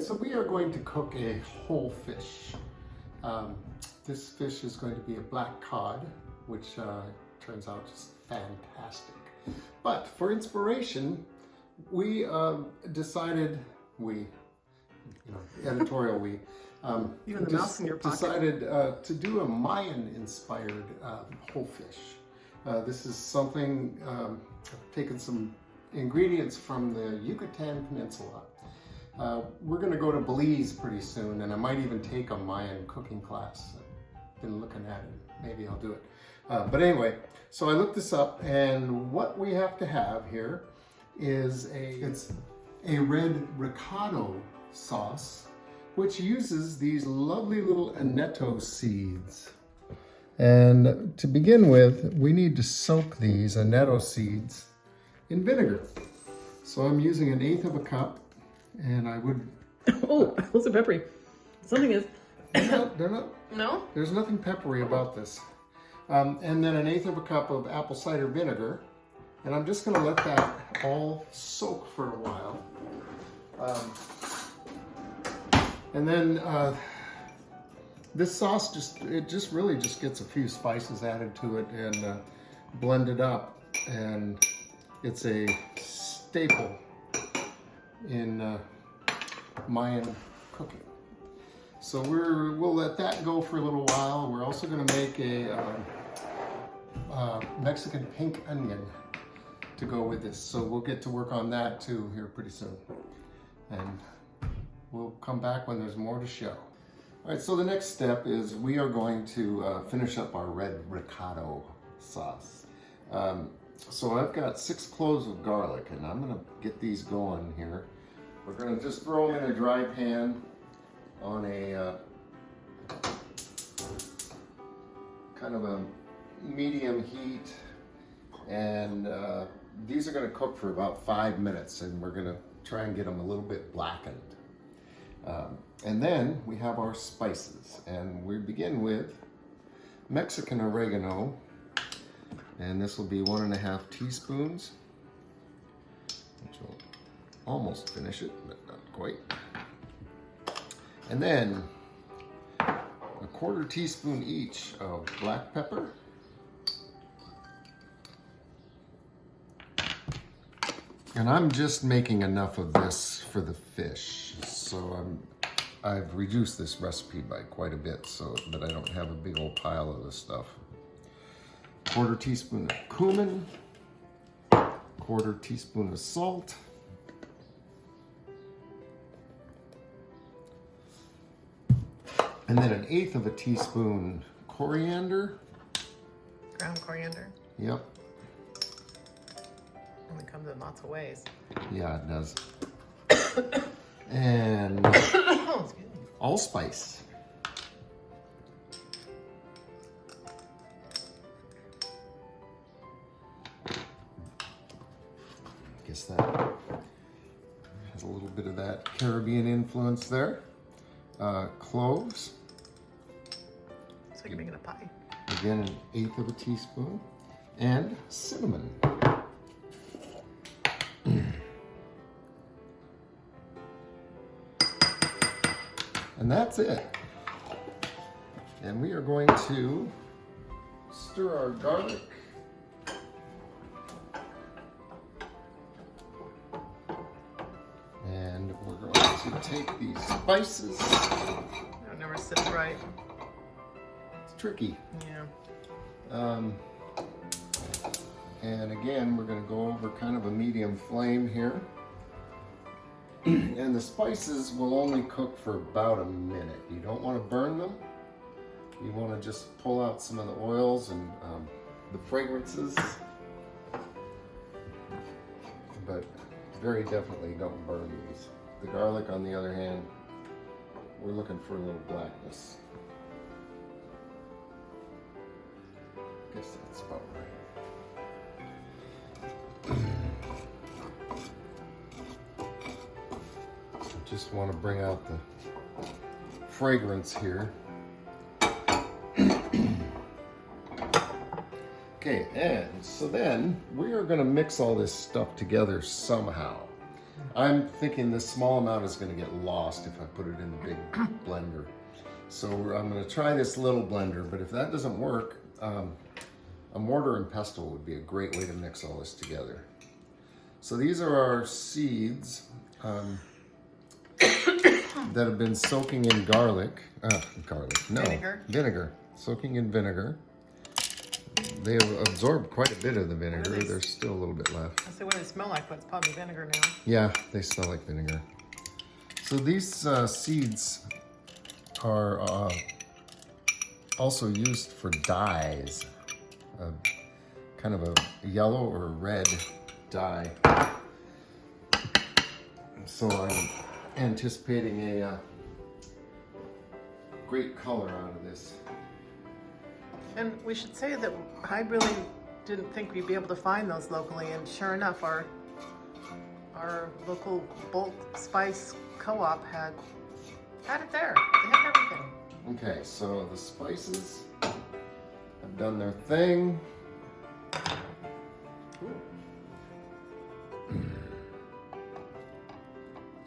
right, so we are going to cook a whole fish. This fish is going to be a black cod, which turns out just fantastic. But for inspiration, we decided, editorial we, even the mouse in your pocket. decided to do a Mayan-inspired whole fish. This is something, I've taken some ingredients from the Yucatan Peninsula. We're going to go to Belize pretty soon, and I might even take a Mayan cooking class. I've been looking at it. Maybe I'll do it. But anyway, so I looked this up, and what we have to have here is a red Recado sauce, which uses these lovely little annatto seeds. And to begin with, we need to soak these annatto seeds in vinegar. So I'm using 1/8 of a cup, and I would... Oh, those are peppery. Something is... They're not... No? There's nothing peppery about this. And then 1/8 of a cup of apple cider vinegar. And I'm just gonna let that all soak for a while. And then this sauce really just gets a few spices added to it and blended up. And it's a staple in Mayan cooking. So we'll let that go for a little while. We're also going to make a Mexican pink onion to go with this. So we'll get to work on that too here pretty soon. And we'll come back when there's more to show. All right, so the next step is we are going to finish up our red Recado sauce. So I've got 6 cloves of garlic, and I'm gonna get these going here. We're gonna just throw them in a dry pan on a kind of a medium heat, and these are gonna cook for about 5 minutes, and we're gonna try and get them a little bit blackened. And then we have our spices, and we begin with Mexican oregano. And this will be 1.5 teaspoons, which will almost finish it, but not quite. And then 1/4 teaspoon each of black pepper. And I'm just making enough of this for the fish, so I've reduced this recipe by quite a bit, but I don't have a big old pile of this stuff. 1/4 teaspoon of cumin, 1/4 teaspoon of salt, and then 1/8 of a teaspoon coriander. Ground coriander. Yep. Only comes in lots of ways. Yeah, it does. And allspice. Guess that has a little bit of that Caribbean influence there. Cloves. So you're making a pie. Again, 1/8 of a teaspoon. And cinnamon. And that's it. And we are going to stir our garlic. And we're going to take these spices. It never sits right. It's tricky. Yeah. And again, we're going to go over kind of a medium flame here. And the spices will only cook for about a minute. You don't want to burn them. You want to just pull out some of the oils and the fragrances. But very definitely don't burn these. The garlic, on the other hand, we're looking for a little blackness. I guess that's about right. Just want to bring out the fragrance here. Okay, and so then we are going to mix all this stuff together somehow. I'm thinking this small amount is going to get lost if I put it in the big blender. So I'm going to try this little blender, but if that doesn't work, a mortar and pestle would be a great way to mix all this together. So these are our seeds that have been soaking in vinegar, soaking in vinegar. They have absorbed quite a bit of the vinegar. There's still a little bit left. I say what do they smell like, but it's probably vinegar now. Yeah, they smell like vinegar. So these seeds are also used for dyes, kind of a yellow or red dye. So I'm anticipating a great color out of this. And we should say that I really didn't think we'd be able to find those locally, and sure enough, our local bulk spice co-op had it there. They had everything. Okay, so the spices have done their thing. So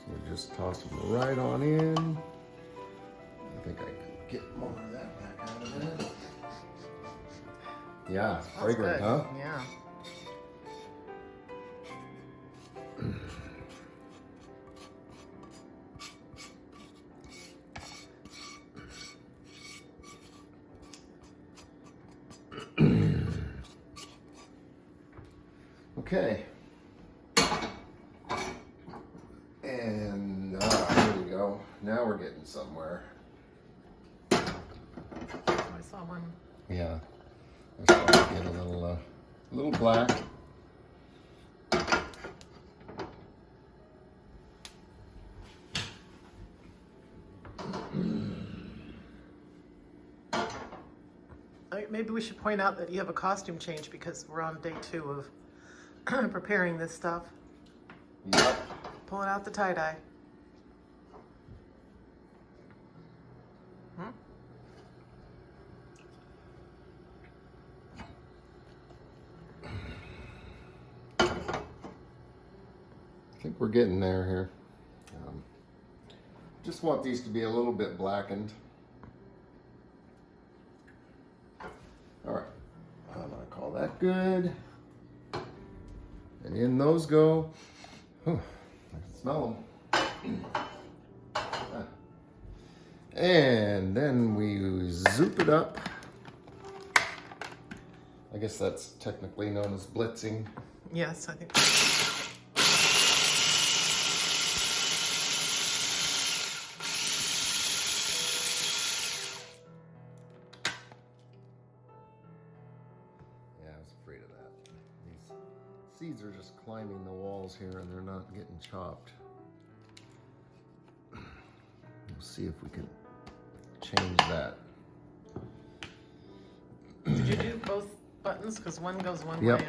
we just toss them right on in. I think I can get more of that back out of there. Yeah, it's fragrant, huh? Yeah. Okay. And there we go. Now we're getting somewhere. I saw one. Yeah. I started to get a little black. Maybe we should point out that you have a costume change because we're on day 2 of preparing this stuff. Yep. Pulling out the tie-dye. I think we're getting there here. Just want these to be a little bit blackened. All right, I'm gonna call that good. And in those go. Whew, I can smell them. And then we zoop it up. I guess that's technically known as blitzing. Yes, I think. Seeds are just climbing the walls here and they're not getting chopped. We'll see if we can change that. Did you do both buttons? Because one goes one Yep. way.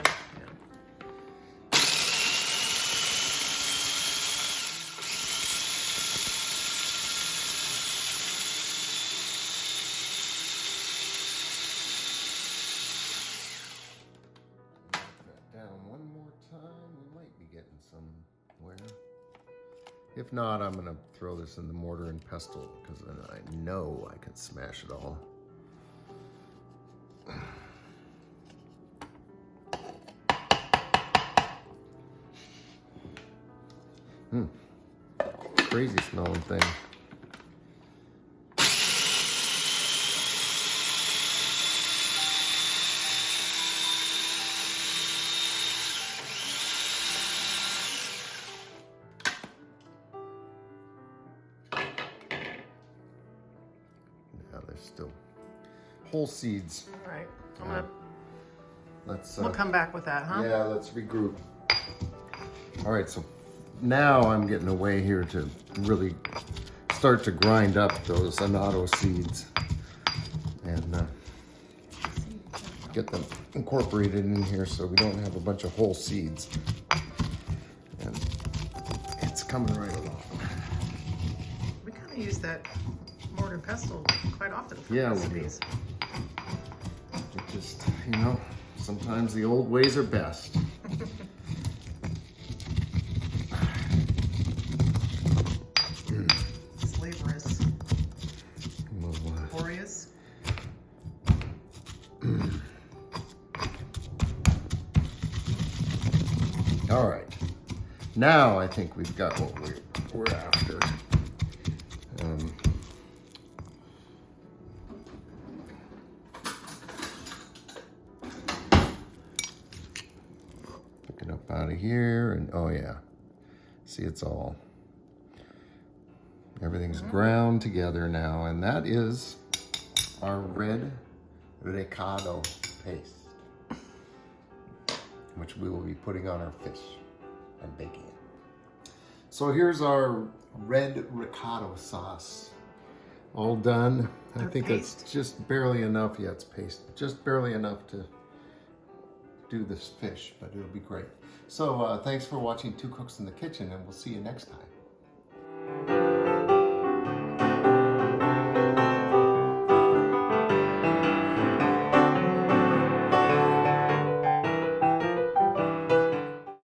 If not, I'm gonna throw this in the mortar and pestle because then I know I can smash it all. Crazy smelling thing. Still whole seeds. All right. Let's we'll come back with that, huh? Yeah, let's regroup. All right, so now I'm getting a way here to really start to grind up those annatto seeds and get them incorporated in here so we don't have a bunch of whole seeds. And it's coming right along. We kind of use that mortar and pestle quite often for Yeah, recipes. It just, you know, sometimes the old ways are best. All right, now I think we've got what we're after. Pick it up out of here, and oh yeah, see, it's all, everything's ground together now, and that is our red Recado paste, which we will be putting on our fish and baking it. So here's our red Recado sauce, all done. I think it's just barely enough. Yeah, it's paste, just barely enough to do this fish, but it'll be great. So thanks for watching Two Cooks in the Kitchen, and we'll see you next time.